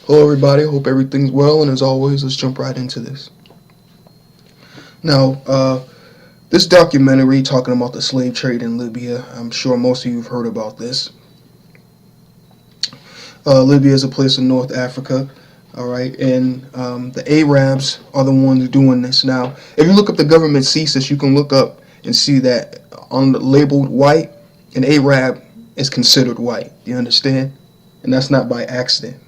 Hello, everybody. Hope everything's well. And as always, let's jump right into this. Now, this documentary talking about the slave trade in Libya, I'm sure most of you have heard about this. Libya is a place in North Africa, all right, and the Arabs are the ones doing this. Now, if you look up the government census, you can look up and see that on the labeled white, an Arab is considered white. You understand? And that's not by accident.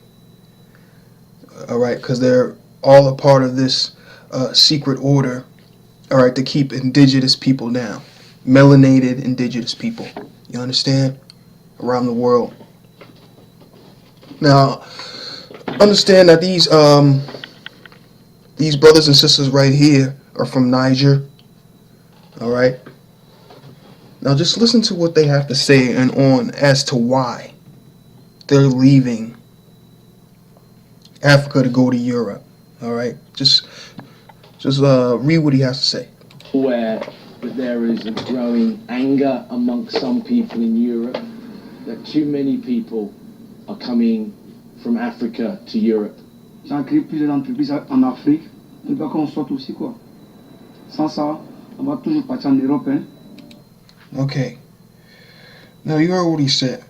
All right, because they're all a part of this secret order, all right, to keep indigenous people down, melanated indigenous people. You understand? Around the world. Now, understand that these brothers and sisters right here are from Niger. All right. Now, just listen to what they have to say and on as to why they're leaving Africa to go to Europe. All right. Just read what he has to say. Where there is a growing anger amongst some people in Europe that too many people are coming from Africa to Europe. Ça a créé plusieurs entreprises en Afrique. Il faut qu'on sorte aussi quoi. Sans ça, on va toujours partir en Europe. Hein? Okay. Now you heard what he said.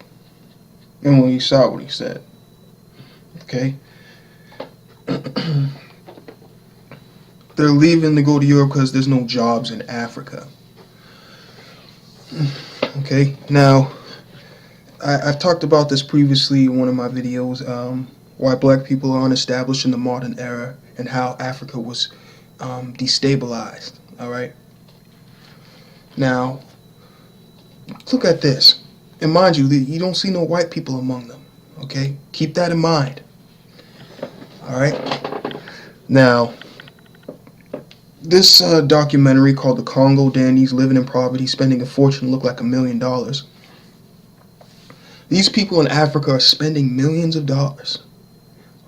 And when you saw what he said. Okay. They're leaving to go to Europe because there's no jobs in Africa. Okay. Now, I've talked about this previously in one of my videos, why black people are unestablished in the modern era and how Africa was destabilized. All right. Now, look at this. And mind you, you don't see no white people among them. Okay? Keep that in mind. All right? Now, this documentary called The Congo Dandies, Living in Poverty, Spending a Fortune, Look Like $1 Million. These people in Africa are spending millions of dollars.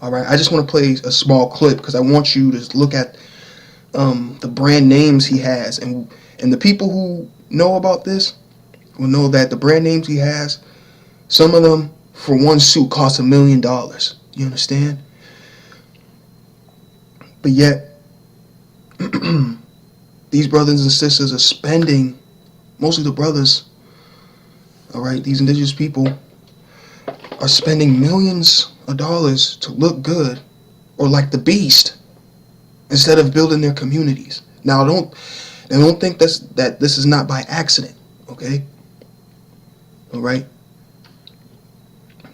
All right? I just want to play a small clip because I want you to look at the brand names he has. And the people who know about this will know that the brand names he has, some of them for one suit cost $1 million. You understand? But yet, these brothers and sisters are spending, mostly the brothers, all right, these indigenous people are spending millions of dollars to look good or like the beast instead of building their communities. Now, don't think that this is not by accident, okay? All right?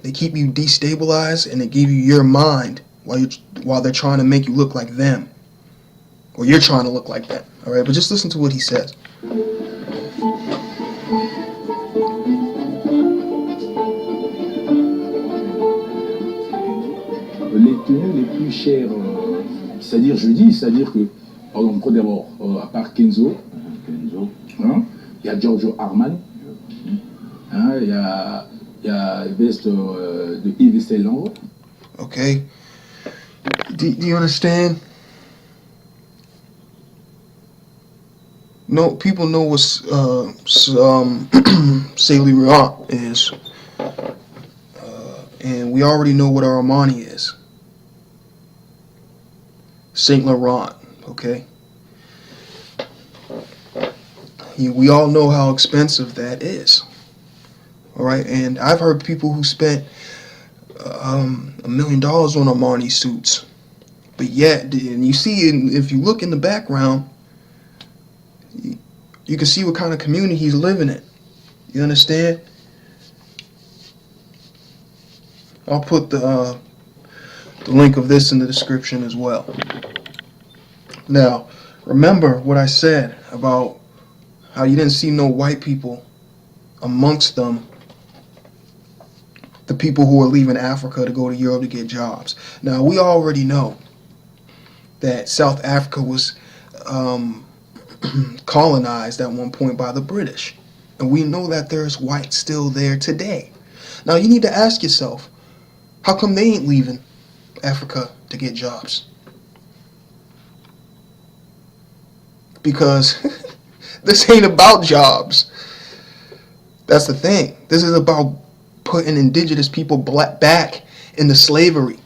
They keep you destabilized and they give you your mind while they're trying to make you look like them. Or you're trying to look like them. All right? But just listen to what he says. Les tenues les plus chères, c'est-à-dire que, par exemple, d'abord, à part Kenzo, hein, il y a Giorgio Armani, hein, il y a veste de Yves Saint Laurent. Okay. Do you understand? No, people know what Saint Laurent is, and we already know what Armani is. Saint Laurent, okay? We all know how expensive that is, all right? And I've heard people who spent $1 million on Armani suits, but yet, and you see, if you look in the background, you can see what kind of community he's living in. You understand? I'll put the link of this in the description as well. Now, remember what I said about how you didn't see no white people amongst them, the people who are leaving Africa to go to Europe to get jobs. Now, we already know that South Africa was colonized at one point by the British. And we know that there's whites still there today. Now, you need to ask yourself, how come they ain't leaving Africa to get jobs? Because this ain't about jobs. That's the thing. This is about putting indigenous people back into slavery.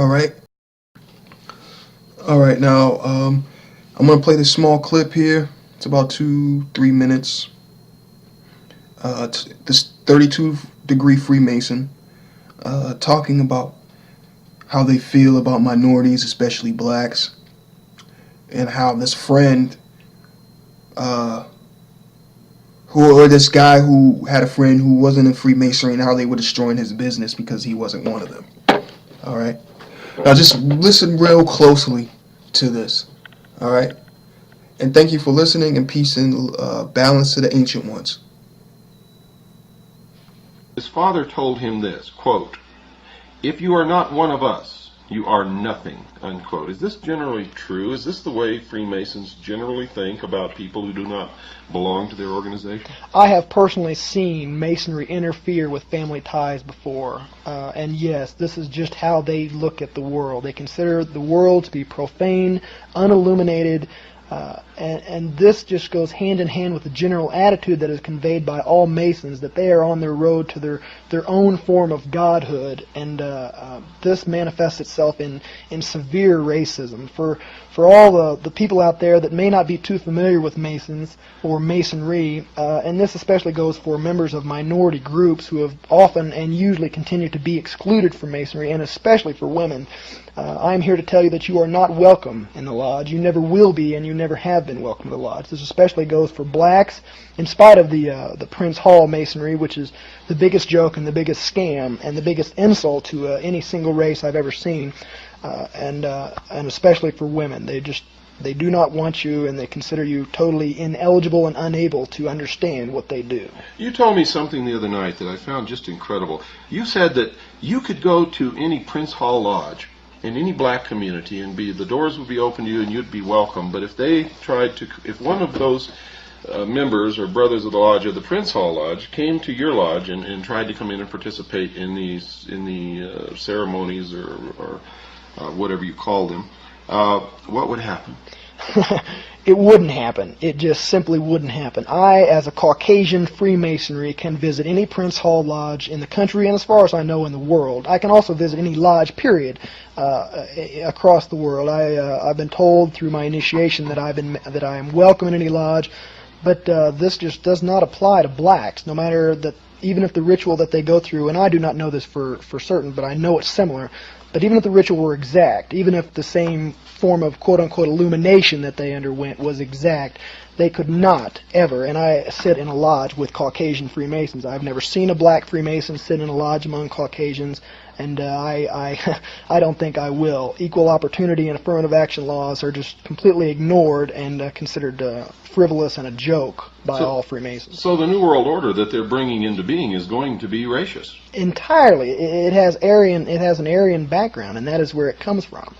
All right. All right. Now, I'm gonna play this small clip here. It's about 2-3 minutes. This 32-degree Freemason talking about how they feel about minorities, especially blacks, and how this friend, this guy who had a friend who wasn't in Freemasonry, and how they were destroying his business because he wasn't one of them. All right. Now just listen real closely to this. All right. And thank you for listening, and peace and balance to the ancient ones. His father told him this, quote, "If you are not one of us, you are nothing," unquote. Is this generally true? Is this the way Freemasons generally think about people who do not belong to their organization? I have personally seen Masonry interfere with family ties before, and yes, this is just how they look at the world. They consider the world to be profane, unilluminated, and this just goes hand in hand with the general attitude that is conveyed by all Masons, that they are on their road to their own form of godhood, and this manifests itself in severe racism. For all the people out there that may not be too familiar with Masons or Masonry, and this especially goes for members of minority groups who have often and usually continue to be excluded from Masonry, and especially for women, I'm here to tell you that you are not welcome in the Lodge. You never will be, and you never have been welcome to the Lodge. This especially goes for blacks, in spite of the Prince Hall Masonry, which is the biggest joke and the biggest scam and the biggest insult to any single race I've ever seen, and especially for women. They do not want you, and they consider you totally ineligible and unable to understand what they do. You told me something the other night that I found just incredible. You said that you could go to any Prince Hall Lodge in any black community and the doors would be open to you and you'd be welcome, but if one of those members or brothers of the lodge or the Prince Hall Lodge came to your lodge and tried to come in and participate in the ceremonies or whatever you call them, what would happen? It wouldn't happen. It just simply wouldn't happen. I, as a Caucasian Freemasonry, can visit any Prince Hall Lodge in the country, and as far as I know, in the world. I can also visit any lodge, period, across the world. I've been told through my initiation that I am welcome in any lodge, but this just does not apply to blacks. No matter that, even if the ritual that they go through, and I do not know this for certain, but I know it's similar. But even if the ritual were exact, even if the same form of quote-unquote illumination that they underwent was exact, they could not ever, and I sit in a lodge with Caucasian Freemasons. I've never seen a black Freemason sit in a lodge among Caucasians, and I don't think I will. Equal opportunity and affirmative action laws are just completely ignored and considered frivolous and a joke by all Freemasons. So the New World Order that they're bringing into being is going to be racist? Entirely. It has an Aryan background, and that is where it comes from.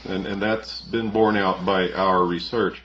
And that's been borne out by our research.